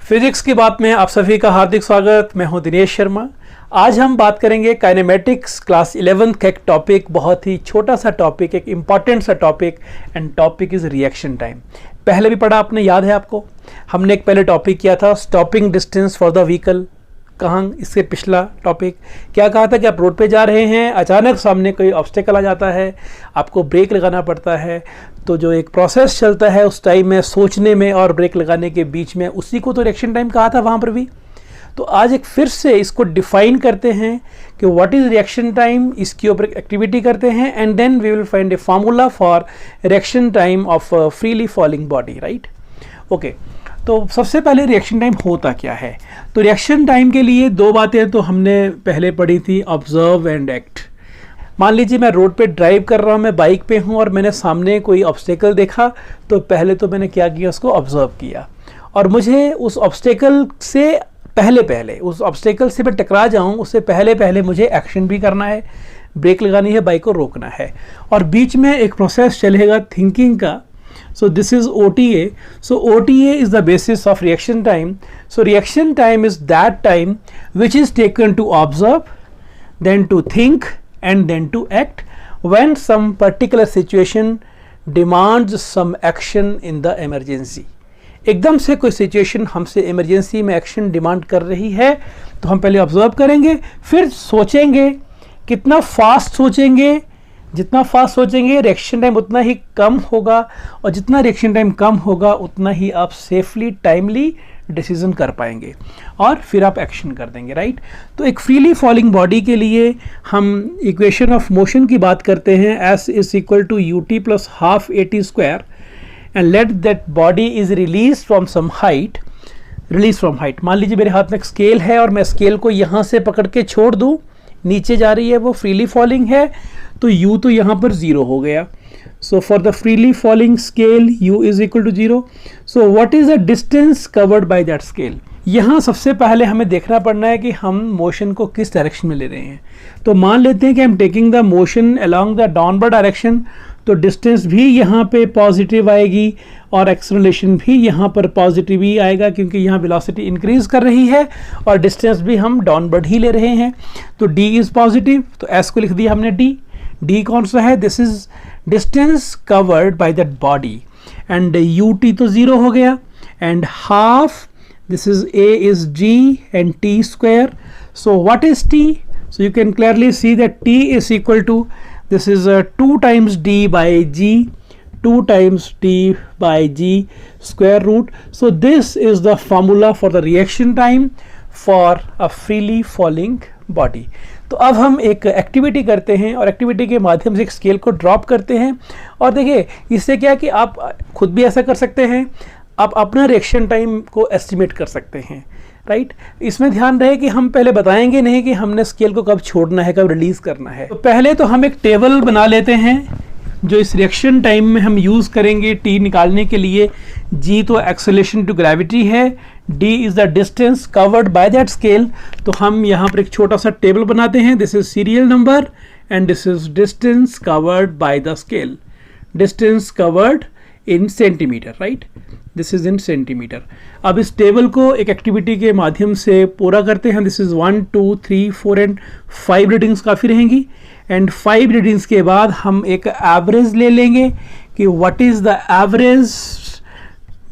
Physics की बात में आप सभी का हार्दिक स्वागत। मैं हूं दिनेश शर्मा। आज हम बात करेंगे काइनेमेटिक्स क्लास 11th का एक टॉपिक, बहुत ही छोटा सा टॉपिक, एक इम्पॉर्टेंट सा topic, and topic is reaction time. पहले भी पढ़ा आपने, याद है आपको? हमने एक पहले टॉपिक किया था stopping distance for the vehicle. कहाँ इससे पिछला टॉपिक क्या कहा था कि आप रोड पे जा रहे हैं, अचानक सामने कोई ऑब्स्टेकल आ जाता है, आपको ब्रेक लगाना पड़ता है, तो जो एक प्रोसेस चलता है उस टाइम में सोचने में और ब्रेक लगाने के बीच में, उसी को तो रिएक्शन टाइम कहा था वहाँ पर भी। तो आज एक फिर से इसको डिफाइन करते हैं कि व्हाट इज़ रिएक्शन टाइम, इसके ऊपर एक्टिविटी करते हैं, and then we will find a formula for reaction time of freely falling body, right? Okay, तो सबसे पहले रिएक्शन टाइम होता क्या है? तो रिएक्शन टाइम के लिए दो बातें तो हमने पहले पढ़ी थी, ऑब्जर्व एंड एक्ट। मान लीजिए मैं रोड पे ड्राइव कर रहा हूँ, मैं बाइक पे हूँ और मैंने सामने कोई ऑब्स्टेकल देखा, तो पहले तो मैंने क्या किया, उसको ऑब्जर्व किया, और मुझे उस ऑब्स्टेकल से पहले उस ऑब्स्टेकल से मैं टकरा जाऊँ उससे पहले मुझे एक्शन भी करना है, ब्रेक लगानी है, बाइक को रोकना है, और बीच में एक प्रोसेस चलेगा थिंकिंग का। So this is OTA. So OTA is the basis of reaction time. So reaction time is that time which is taken to observe, then to think, and then to act when some particular situation demands some action in the emergency. एकदम से कोई situation हमसे emergency में action demand कर रही है, तो हम पहले ऑब्जर्व करेंगे, फिर सोचेंगे, कितना फास्ट सोचेंगे, जितना फास्ट सोचेंगे रिएक्शन टाइम उतना ही कम होगा, और जितना रिएक्शन टाइम कम होगा उतना ही आप सेफली टाइमली डिसीजन कर पाएंगे, और फिर आप एक्शन कर देंगे, राइट? तो एक फ्रीली फॉलिंग बॉडी के लिए हम इक्वेशन ऑफ मोशन की बात करते हैं, s is equal to ut plus half at square, and let that body is release from some height. Release from height, मान लीजिए मेरे हाथ में एक स्केल है और मैं स्केल को यहाँ से पकड़ के छोड़ दूँ, नीचे जा रही है, वो फ्रीली फॉलिंग है, तो u तो यहाँ पर 0 हो गया। So for the freely falling scale u is equal to 0। So what is the distance covered by that scale? यहाँ सबसे पहले हमें देखना पड़ना है कि हम मोशन को किस डायरेक्शन में ले रहे हैं। तो मान लेते हैं कि हम taking the motion along the downward direction, तो डिस्टेंस भी यहाँ पे पॉजिटिव आएगी और एक्सेलरेशन भी यहाँ पर पॉजिटिव ही आएगा, क्योंकि यहाँ वेलोसिटी इंक्रीज कर रही है और डिस्टेंस भी हम डाउनवर्ड ही ले रहे हैं। तो d इज पॉजिटिव, तो s को लिख दिया हमने d कौन सा है? This is distance covered by that body, and ut तो 0 हो गया, and half, this is a is g and t square. So what is t? So you can clearly see that t is equal to, this is 2 times d by g, 2 times d by g square root. So this is the formula for the reaction time for a freely falling body. तो अब हम एक activity करते हैं और activity के माध्यम से एक स्केल को ड्रॉप करते हैं, और देखिए इससे क्या कि आप खुद भी ऐसा कर सकते हैं, आप अपना रिएक्शन टाइम को एस्टिमेट कर सकते हैं, राइट? इसमें ध्यान रहे कि हम पहले बताएंगे नहीं कि हमने स्केल को कब छोड़ना है, कब रिलीज करना है। तो पहले तो हम एक टेबल बना लेते हैं जो इस रिएक्शन टाइम में हम यूज़ करेंगे t निकालने के लिए। g तो एक्सेलरेशन टू ग्रेविटी है, d is the distance covered by that scale. तो हम यहाँ पर एक छोटा सा टेबल बनाते हैं, this is serial number and this is distance covered by the scale, distance covered in centimetre, right? This is in centimetre. अब इस टेबल को एक एक्टिविटी के माध्यम से पूरा करते हैं। दिस इज 1 2 3 4 एंड 5 रीडिंग्स काफ़ी रहेंगी, एंड 5 रीडिंग्स के बाद हम एक एवरेज ले लेंगे कि what is the average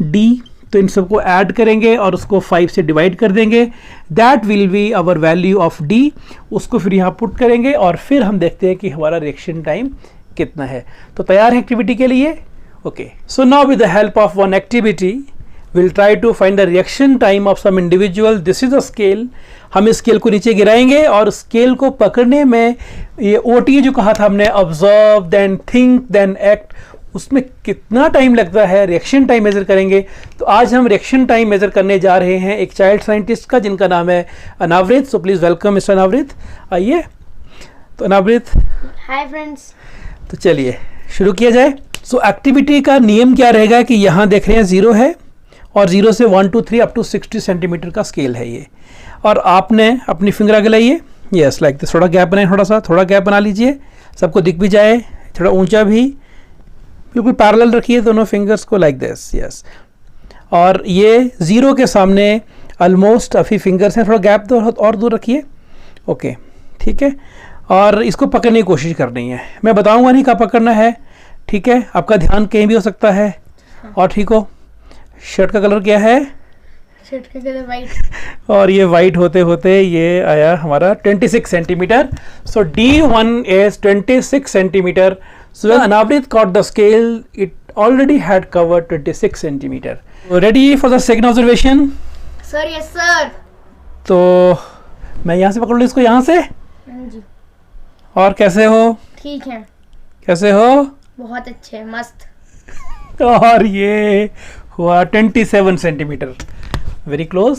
d। तो इन सबको ऐड करेंगे और उसको 5 से डिवाइड कर देंगे, that will be our value of d। उसको फिर यहाँ पुट करेंगे और फिर हम देखते हैं कि हमारा रिएक्शन टाइम कितना है। तो तैयार है एक्टिविटी के लिए? Okay, so now with the help of one activity, we'll try to find the reaction time of some individual. This is the scale. हम इस स्केल को नीचे गिराएंगे और स्केल को पकड़ने में ये OTA जो कहा था हमने, observe then think then act, उसमें कितना टाइम लगता है, रिएक्शन टाइम मेजर करेंगे। तो आज हम रिएक्शन टाइम मेजर करने जा रहे हैं एक चाइल्ड साइंटिस्ट का, जिनका नाम है अनावृत। सो प्लीज़ वेलकम मिस्टर अनावृत, आइए। तो अनावृत, हाय फ्रेंड्स। तो चलिए शुरू किया जाए। सो एक्टिविटी का नियम क्या रहेगा कि यहाँ देख रहे हैं 0 है, और 0 से 1 2 3 अप टू 60 सेंटीमीटर का स्केल है ये, और आपने अपनी फिंगर आगे लाइए, यस लाइक दिस, थोड़ा गैप बनाए, थोड़ा गैप बना लीजिए, सबको दिख भी जाए, थोड़ा ऊंचा भी, बिल्कुल पैरेलल रखिए दोनों फिंगर्स को लाइक दिस, यस। और ये 0 के सामने ऑलमोस्ट अभी फिंगर्स हैं, थोड़ा गैप दो और दूर रखिए। ओके, ठीक है। और इसको पकड़ने की कोशिश करनी है, मैं बताऊंगा नहीं कहाँ पकड़ना है, ठीक है। आपका ध्यान कहीं भी हो सकता है। और ठीक हो। शर्ट का कलर क्या है? शर्ट का कलर वाइट। और ये वाइट होते होते ये आया हमारा 26 centimetre. So D1 is 26 centimetre. So when Anavrit caught the scale, it already had covered 26 centimeter. Ready for the second observation? Sir yes sir. तो मैं यहाँ से पकड़ लूँ इसको, यहाँ से। जी। और कैसे हो? ठीक है। कैसे हो? बहुत अच्छे, मस्त। और ये हुआ 27 centimetre, very close.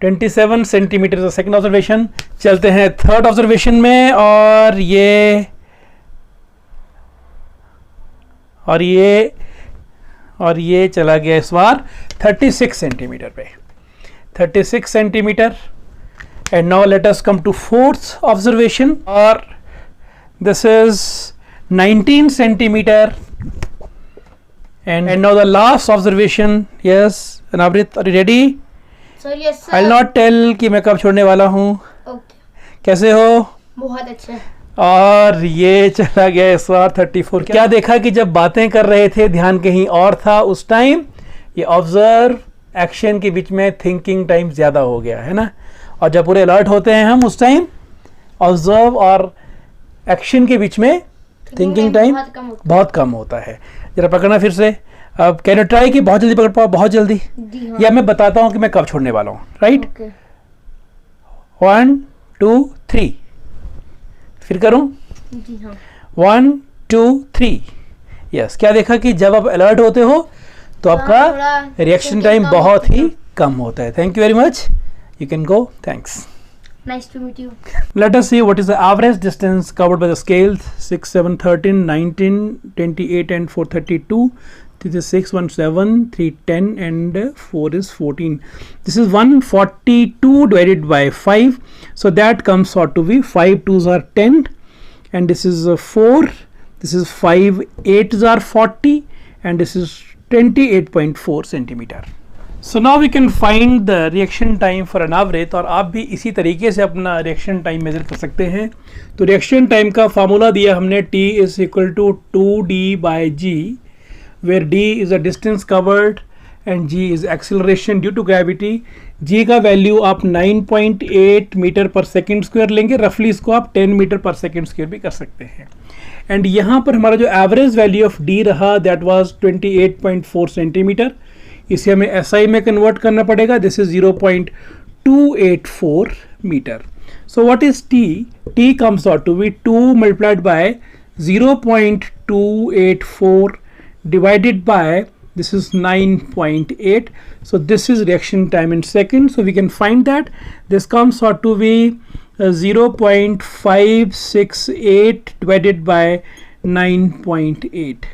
27 centimetre second observation. चलते हैं थर्ड ऑब्जर्वेशन में। और ये चला गया इस बार 36 सेंटीमीटर पे, 36 centimetre. And now let us come to fourth observation, और this is 19 centimetre. And now the last observation. Yes, Anavrit, are you ready? Sir yes sir. I'll not tell कि मैं कब छोड़ने वाला हूँ। ओके। कैसे हो? बहुत अच्छे। और ये चला गया इस बार 34। क्या देखा कि जब बातें कर रहे थे ध्यान कहीं और था उस टाइम, ये ऑब्जर्व एक्शन के बीच में थिंकिंग टाइम ज़्यादा हो गया है ना। और जब पूरे अलर्ट होते हैं हम उस टाइम ऑब्जर्व और एक्शन के बीच में थिंकिंग टाइम बहुत कम होता है। जरा पकड़ना फिर से। अब कैन यू ट्राई कि बहुत जल्दी पकड़ पाओ, बहुत जल्दी। हाँ। या मैं बताता हूँ कि मैं कब छोड़ने वाला हूँ, राइट? ओके। 1 2 3। फिर करूँ? जी हाँ। 1 2 3। यस, क्या देखा कि जब आप अलर्ट होते हो तो आपका रिएक्शन टाइम बहुत ही कम होता है। Thank you very much, you can go, thanks. Nice to meet you. Let us see what is the average distance covered by the scales. 6 7 13 19 28 and 432. This is 6 1 7 3 10 and 4 is 14. This is 142 divided by 5, so that comes out to be 5 2s are 10, and this is 4. This is 5 8s are 40, and this is 28.4 centimeter. So now we can find the reaction time for Anavrit, और आप भी इसी तरीके से अपना reaction time major कर सकते हैं। तो रिएक्शन टाइम का फार्मूला दिया हमने, T is equal to 2D by G, where D is a distance covered and G is acceleration due to gravity. G का वैल्यू आप 9.8 मीटर पर सेकेंड स्क्वायर लेंगे, रफली इसको आप 10 मीटर पर सेकेंड स्क्वायर भी कर सकते हैं। एंड यहाँ पर हमारा जो एवरेज वैल्यू ऑफ D रहा दैट वाज 28.4 सेंटीमीटर। इसे हमें SI में कन्वर्ट करना पड़ेगा। This is 0.284 metre. So what is T? T comes out to be 2 multiplied by 0.284 divided by this is 9.8. So this is reaction time in seconds. So we can find that this comes out to be 0.568 divided by 9.8,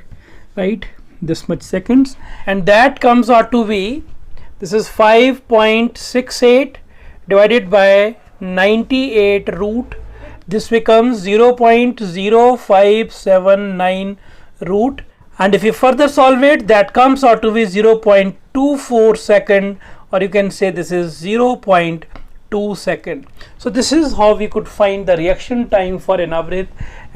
right? This much seconds, and that comes out to be, this is 5.68 divided by 98 root. This becomes 0.0579 root, and if you further solve it, that comes out to be 0.24 second, or you can say this is 0.2 second. So this is how we could find the reaction time for Anavrit,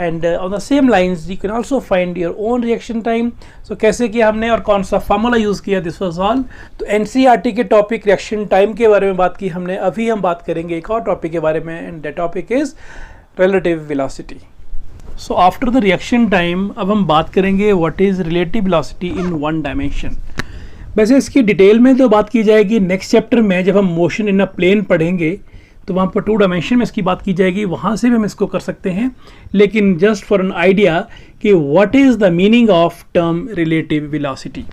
and on the same lines you can also find your own reaction time. So कैसे किया हमने और कौन सा formula use किया, this was all. तो NCERT के topic reaction time के बारे में बात की हमने। अभी हम बात करेंगे एक और टॉपिक के बारे में, and that topic is relative velocity. So after the reaction time अब हम बात करेंगे what is relative velocity in one dimension. वैसे इसकी डिटेल में तो बात की जाएगी नेक्स्ट चैप्टर में, जब हम मोशन इन अ प्लेन पढ़ेंगे तो वहाँ पर 2 डायमेंशन में इसकी बात की जाएगी, वहाँ से भी हम इसको कर सकते हैं। लेकिन जस्ट फॉर एन आइडिया कि what is the meaning of term relative velocity.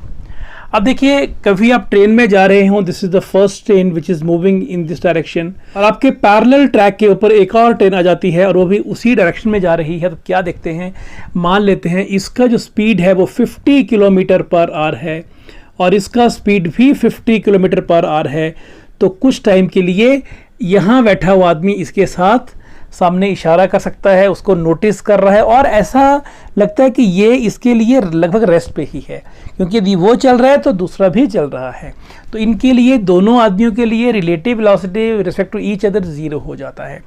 अब देखिए, कभी आप ट्रेन में जा रहे हो, this is the first train which is moving in this direction, और आपके पैरेलल ट्रैक के ऊपर एक और ट्रेन आ जाती है और वो भी उसी डायरेक्शन में जा रही है। तो क्या देखते हैं, मान लेते हैं इसका जो स्पीड है वो 50 किलोमीटर पर आवर है और इसका स्पीड भी 50 किलोमीटर पर आवर है। तो कुछ टाइम के लिए यहाँ बैठा हुआ आदमी इसके साथ सामने इशारा कर सकता है, उसको नोटिस कर रहा है और ऐसा लगता है कि ये इसके लिए लगभग रेस्ट पे ही है, क्योंकि यदि वो चल रहा है तो दूसरा भी चल रहा है। तो इनके लिए, दोनों आदमियों के लिए relative velocity with respect to each other 0 हो जाता है।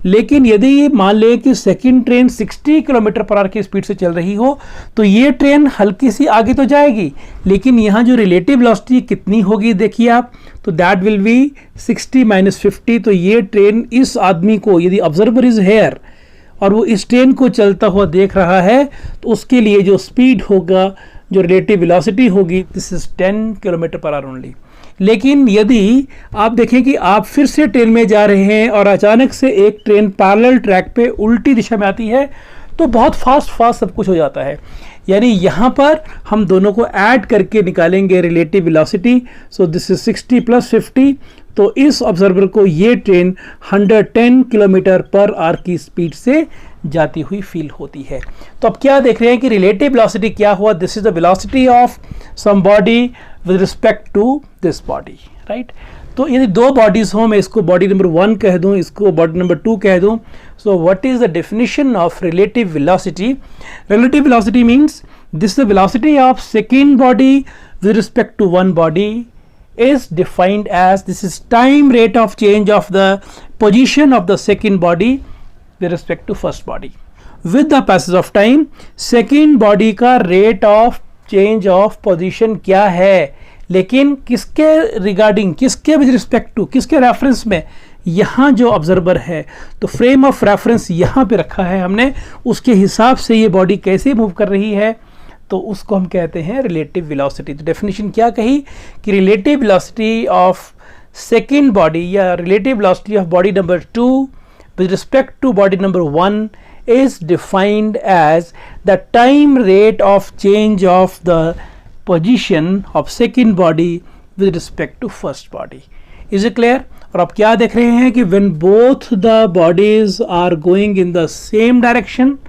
लेकिन यदि मान लें कि second train 60 kilometre per hour की स्पीड से चल रही हो तो ये ट्रेन हल्की सी आगे तो जाएगी, लेकिन यहाँ जो रिलेटिव वेलोसिटी कितनी होगी देखिए आप, तो दैट विल बी 60 - 50। तो ये ट्रेन इस आदमी को, यदि ऑब्जर्वर इज हेयर और वो इस ट्रेन को चलता हुआ देख रहा है, तो उसके लिए जो स्पीड होगा, जो रिलेटिव वेलोसिटी होगी, this is 10 kilometre per our only. लेकिन यदि आप देखें कि आप फिर से ट्रेन में जा रहे हैं और अचानक से एक ट्रेन पैरेलल ट्रैक पे उल्टी दिशा में आती है, तो बहुत फास्ट सब कुछ हो जाता है। यानी यहाँ पर हम दोनों को ऐड करके निकालेंगे relative velocity. So this is 60 + 50। तो इस ऑब्जर्वर को ये ट्रेन 110 किलोमीटर पर आवर की स्पीड से जाती हुई फील होती है। तो अब क्या देख रहे हैं कि रिलेटिव वेलोसिटी क्या हुआ, this is the velocity of some body with respect to this body, right. तो यदि दो बॉडीज हो, मैं इसको बॉडी नंबर 1 कह दूं, इसको बॉडी नंबर 2 कह दूं, so what is the definition of relative velocity? Relative velocity means this is the velocity of second body with respect to one body is defined as, this is time rate of change of the position of the second body with respect to first body. With the passage of time, second body का rate of change of position क्या है, लेकिन किसके regarding, किसके with respect to, किसके reference में? यहाँ जो ऑब्जर्वर है, तो फ्रेम ऑफ रेफरेंस यहाँ पे रखा है हमने, उसके हिसाब से ये बॉडी कैसे मूव कर रही है, तो उसको हम कहते हैं रिलेटिव वेलोसिटी। तो डेफिनेशन क्या कही कि relative velocity of second body या relative velocity of body number 2 with respect to body number 1 is defined as the time rate of change of the position of second body with respect to first body. Is it clear? और आप क्या देख रहे हैं कि when both the bodies are going in the same direction,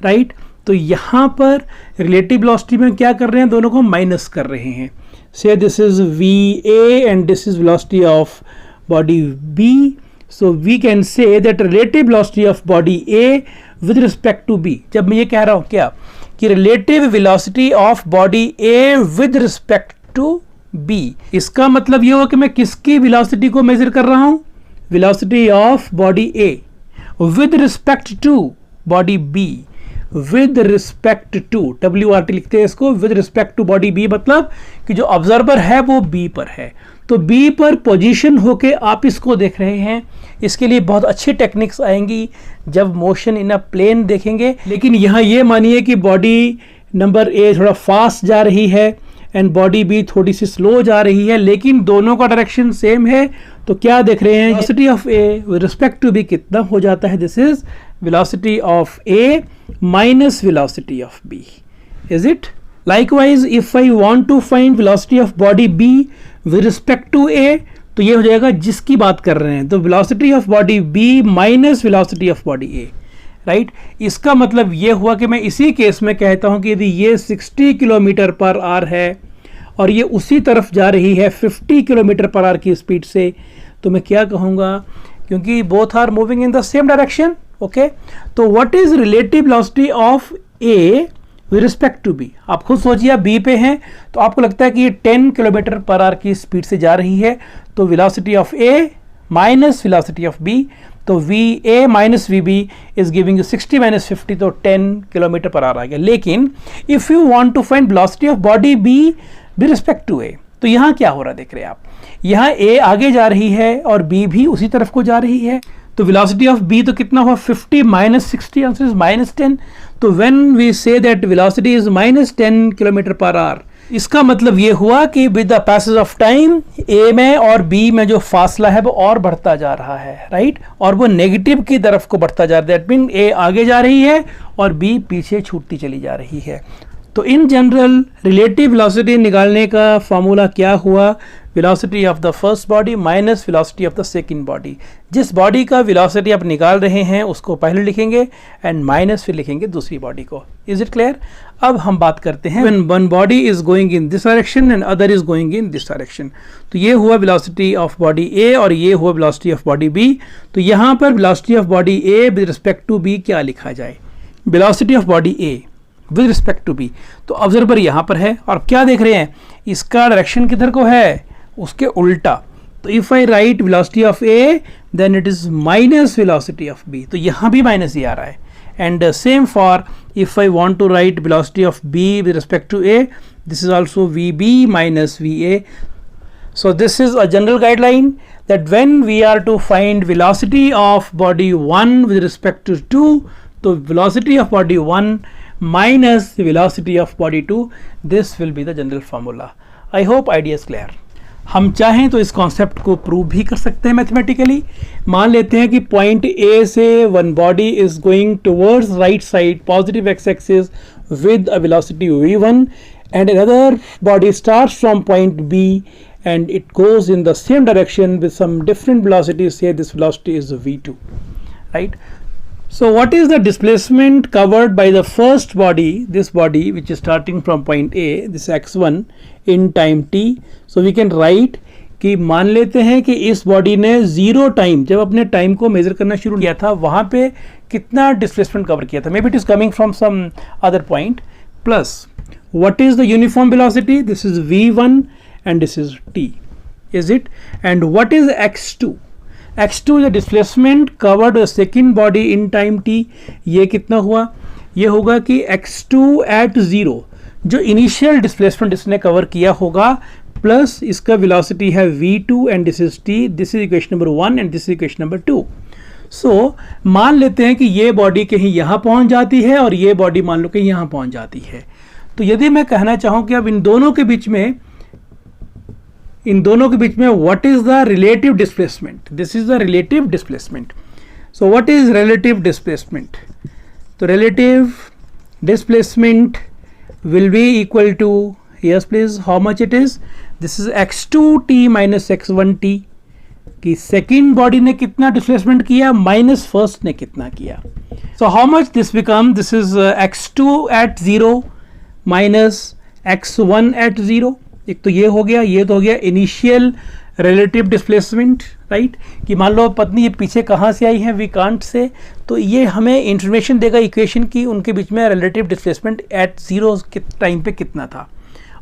right? तो यहाँ पर रिलेटिव वेलोसिटी में क्या कर रहे हैं, दोनों को माइनस कर रहे हैं। Say this is VA and this is velocity of body B. So we can say that relative velocity of body A with respect to B, जब मैं ये कह रहा हूँ क्या कि relative velocity of body A with respect to B, इसका मतलब ये हो कि मैं किसकी वेलोसिटी को मेजर कर रहा हूँ, velocity of body A with respect to body B, with respect to, WRT लिखते हैं इसको, with respect to body B, मतलब कि जो ऑब्जर्वर है वो B पर है, तो B पर पोजीशन होके आप इसको देख रहे हैं। इसके लिए बहुत अच्छी टेक्निक्स आएंगी जब मोशन इन अ प्लेन देखेंगे। लेकिन यहाँ ये मानिए कि बॉडी नंबर A थोड़ा फास्ट जा रही है एंड बॉडी B थोड़ी सी स्लो जा रही है, लेकिन दोनों का डायरेक्शन सेम है। तो क्या देख रहे हैं, velocity of A with respect to B कितना हो जाता है, this is velocity of A minus velocity of B. Is it? Likewise, if I want to find velocity of body B with respect to A, तो ये हो जाएगा जिसकी बात कर रहे हैं, तो velocity of body B minus velocity of body A, right. इसका मतलब ये हुआ कि मैं इसी केस में कहता हूं कि यदि ये 60 किलोमीटर पर आवर है और ये उसी तरफ जा रही है 50 किलोमीटर पर आवर की स्पीड से, तो मैं क्या कहूँगा, क्योंकि both are moving in the same direction, okay. तो what is relative velocity of A with respect to B? आप खुद सोचिए, आप B पे हैं तो आपको लगता है कि ये 10 किलोमीटर पर आवर की स्पीड से जा रही है, तो velocity of A minus velocity of B, तो VA minus VB is giving you 60 - 50, तो 10 किलोमीटर पर आवर आ गया। लेकिन if you want to find velocity of body B with respect to A, तो यहाँ क्या हो रहा है देख रहे हैं आप, यहाँ A आगे जा रही है और B भी उसी तरफ को जा रही है, तो वेलोसिटी ऑफ B तो कितना हुआ, 50 - 60, आंसर इज -10। तो when we say that velocity is -10 kilometre per hour, इसका मतलब ये हुआ कि with the passage of time A में और B में जो फासला है वो और बढ़ता जा रहा है, राइट, और वो नेगेटिव की तरफ को बढ़ता जा रहा है। दैट मीन A आगे जा रही है और B पीछे छूटती चली जा रही है। तो इन जनरल रिलेटिव वेलोसिटी निकालने का फॉर्मूला क्या हुआ, velocity of the first body minus velocity of the second body. जिस बॉडी का velocity आप निकाल रहे हैं उसको पहले लिखेंगे एंड माइनस फिर लिखेंगे दूसरी बॉडी को. Is it clear? अब हम बात करते हैं when one body is going in this direction and other is going in this direction. तो ये हुआ velocity of body A और ये हुआ velocity of body B. तो यहाँ पर velocity of body A with respect to B क्या लिखा जाए? velocity of body A with respect to B. तो ऑब्जर्वर यहाँ पर है और क्या देख रहे हैं, इसका डायरेक्शन किधर को है, उसके उल्टा. तो if I write velocity of A then it is minus velocity of B. तो यहाँ भी माइनस ही आ रहा है. And same for if I want to write velocity of B with respect to A, this is also V B minus V A. So this is a general guideline that when we are to find velocity of body 1 with respect to 2, so velocity of body 1 minus the velocity of body 2, this will be the general formula. I hope idea is clear. हम चाहें तो इस concept को prove भी कर सकते हैं mathematically. मान लेते हैं कि पॉइंट ए से one body is going towards right side positive x axis with a velocity v1 and another body starts from point B and it goes in the same direction with some different velocity. Say this velocity is v2, right? So what is the displacement covered by the first body, this body which is starting from point A, this x1 in time t? So we can write कि मान लेते हैं कि इस body ने 0 time, जब अपने time को मेजर करना शुरू किया था वहाँ पे कितना डिस्प्लेसमेंट कवर किया था. Maybe it is coming from some other point. Plus what is the uniform velocity? This is v1 and this is t, is it? And what is x2? x2 is the displacement covered the second body in time t. ये कितना हुआ? ये होगा कि x2 at 0, जो initial displacement इसने cover किया होगा, प्लस इसका वेलोसिटी है v2 and this is t. This is equation number 1 and this is equation number 2. सो मान लेते हैं कि ये बॉडी कहीं यहाँ पहुँच जाती है और ये बॉडी मान लो कि यहाँ पहुँच जाती है. तो यदि मैं कहना चाहूँ कि अब इन दोनों के बीच में what is the relative displacement, this is the relative displacement. So what is relative displacement? तो relative displacement will be equal to, yes please, how much it is? This is x2t minus x1t. कि second body ने कितना displacement किया minus first ने कितना किया. So how much this become, this is x2 at 0 minus x1 at 0. एक तो ये हो गया, ये तो हो गया इनिशियल रिलेटिव डिस्प्लेसमेंट, राइट? कि मान लो पत्नी ये पीछे कहाँ से आई है, वी कांट से. तो ये हमें इंफॉर्मेशन देगा इक्वेशन की उनके बीच में रिलेटिव डिस्प्लेसमेंट एट 0 के टाइम पे कितना था.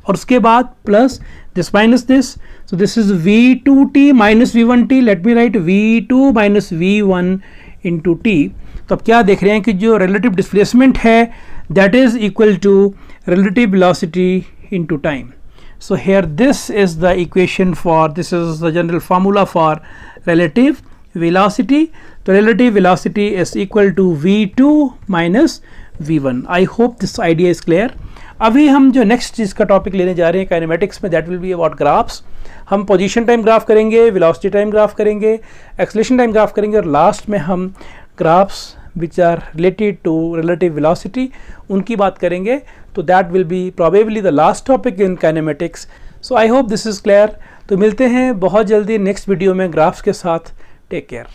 और उसके बाद plus this minus this. So this is v2t minus v1t. Let me right v2 minus v1 into t. तो अब क्या देख रहे हैं कि जो रिलेटिव डिस्प्लेसमेंट है that is equal to relative velocity into time. So here this is the equation for, this is the general formula for relative velocity. So relative velocity is equal to v2 minus v1. I hope this idea is clear. अभी हम जो next चीज़ का topic लेने जा रहे हैं kinematics में, that will be about graphs. हम पोजीशन टाइम ग्राफ करेंगे, वेलोसिटी टाइम ग्राफ करेंगे, एक्सेलरेशन टाइम ग्राफ करेंगे और लास्ट में हम graphs which are related to relative velocity उनकी बात करेंगे. तो that will be probably the last topic in kinematics. So I hope this is clear. तो मिलते हैं बहुत जल्दी नेक्स्ट वीडियो में ग्राफ्स के साथ. Take care.